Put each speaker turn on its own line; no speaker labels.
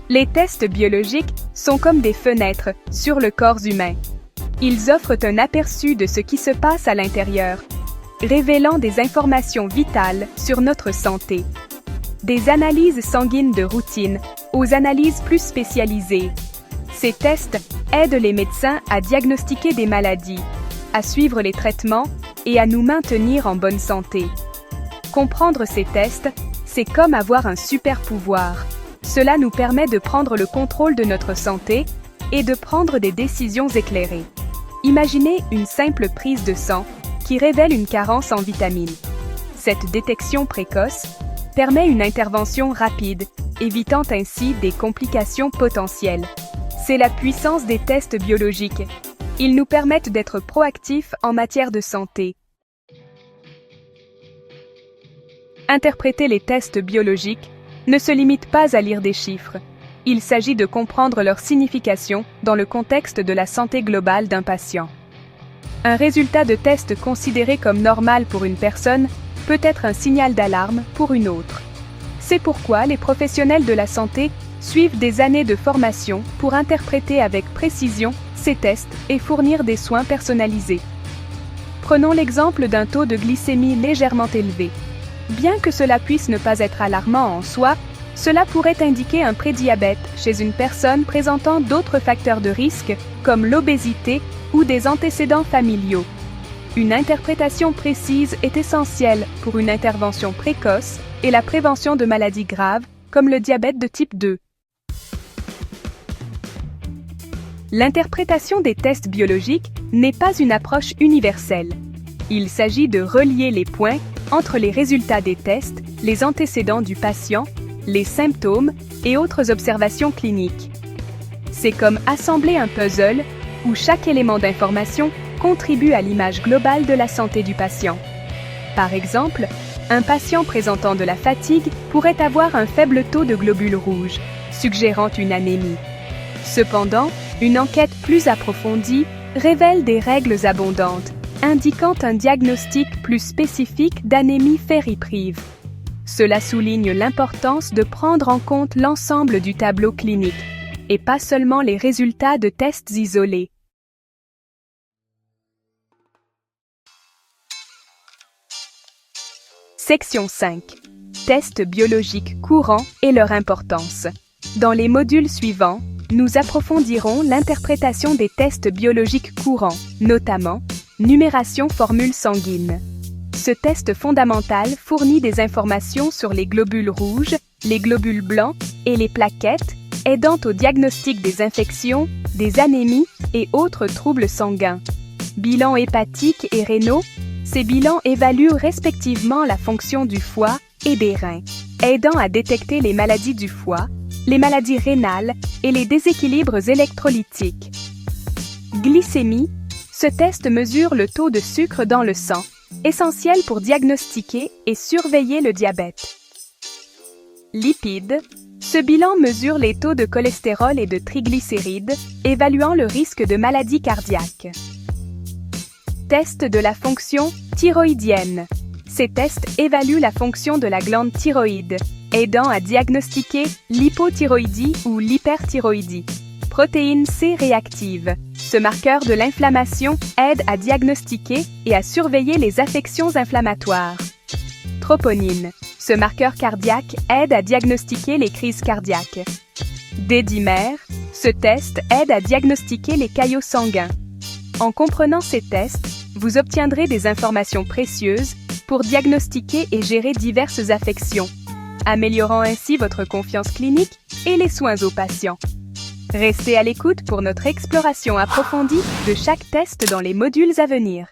Les tests biologiques sont comme des fenêtres sur le corps humain. Ils offrent un aperçu de ce qui se passe à l'intérieur, révélant des informations vitales sur notre santé. Des analyses sanguines de routine aux analyses plus spécialisées. Ces tests aident les médecins à diagnostiquer des maladies, à suivre les traitements et à nous maintenir en bonne santé. Comprendre ces tests, c'est comme avoir un super pouvoir. Cela nous permet de prendre le contrôle de notre santé et de prendre des décisions éclairées. Imaginez une simple prise de sang qui révèle une carence en vitamines. Cette détection précoce permet une intervention rapide, évitant ainsi des complications potentielles. C'est la puissance des tests biologiques. Ils nous permettent d'être proactifs en matière de santé. Interpréter les tests biologiques ne se limite pas à lire des chiffres. Il s'agit de comprendre leur signification dans le contexte de la santé globale d'un patient. Un résultat de test considéré comme normal pour une personne peut être un signal d'alarme pour une autre. C'est pourquoi les professionnels de la santé suivent des années de formation pour interpréter avec précision ces tests et fournir des soins personnalisés. Prenons l'exemple d'un taux de glycémie légèrement élevé. Bien que cela puisse ne pas être alarmant en soi, cela pourrait indiquer un prédiabète chez une personne présentant d'autres facteurs de risque comme l'obésité ou des antécédents familiaux. Une interprétation précise est essentielle pour une intervention précoce et la prévention de maladies graves comme le diabète de type 2. L'interprétation des tests biologiques n'est pas une approche universelle. Il s'agit de relier les points entre les résultats des tests, les antécédents du patient, les symptômes et autres observations cliniques. C'est comme assembler un puzzle où chaque élément d'information contribue à l'image globale de la santé du patient. Par exemple, un patient présentant de la fatigue pourrait avoir un faible taux de globules rouges, suggérant une anémie. Cependant, une enquête plus approfondie révèle des règles abondantes, indiquant un diagnostic plus spécifique d'anémie ferriprive. Cela souligne l'importance de prendre en compte l'ensemble du tableau clinique, et pas seulement les résultats de tests isolés. Section 5. Tests biologiques courants et leur importance. Dans les modules suivants, nous approfondirons l'interprétation des tests biologiques courants, notamment numération formule sanguine. Ce test fondamental fournit des informations sur les globules rouges, les globules blancs et les plaquettes, aidant au diagnostic des infections, des anémies et autres troubles sanguins. Bilans hépatiques et rénaux, ces bilans évaluent respectivement la fonction du foie et des reins, aidant à détecter les maladies du foie, les maladies rénales et les déséquilibres électrolytiques. Glycémie, ce test mesure le taux de sucre dans le sang, essentiel pour diagnostiquer et surveiller le diabète. Lipides, ce bilan mesure les taux de cholestérol et de triglycérides, évaluant le risque de maladie cardiaque. Test de la fonction thyroïdienne. Ces tests évaluent la fonction de la glande thyroïde, aidant à diagnostiquer l'hypothyroïdie ou l'hyperthyroïdie. Protéine C réactive. Ce marqueur de l'inflammation aide à diagnostiquer et à surveiller les affections inflammatoires. Troponine. Ce marqueur cardiaque aide à diagnostiquer les crises cardiaques. D-dimère. Ce test aide à diagnostiquer les caillots sanguins. En comprenant ces tests, vous obtiendrez des informations précieuses pour diagnostiquer et gérer diverses affections, améliorant ainsi votre confiance clinique et les soins aux patients. Restez à l'écoute pour notre exploration approfondie de chaque test dans les modules à venir.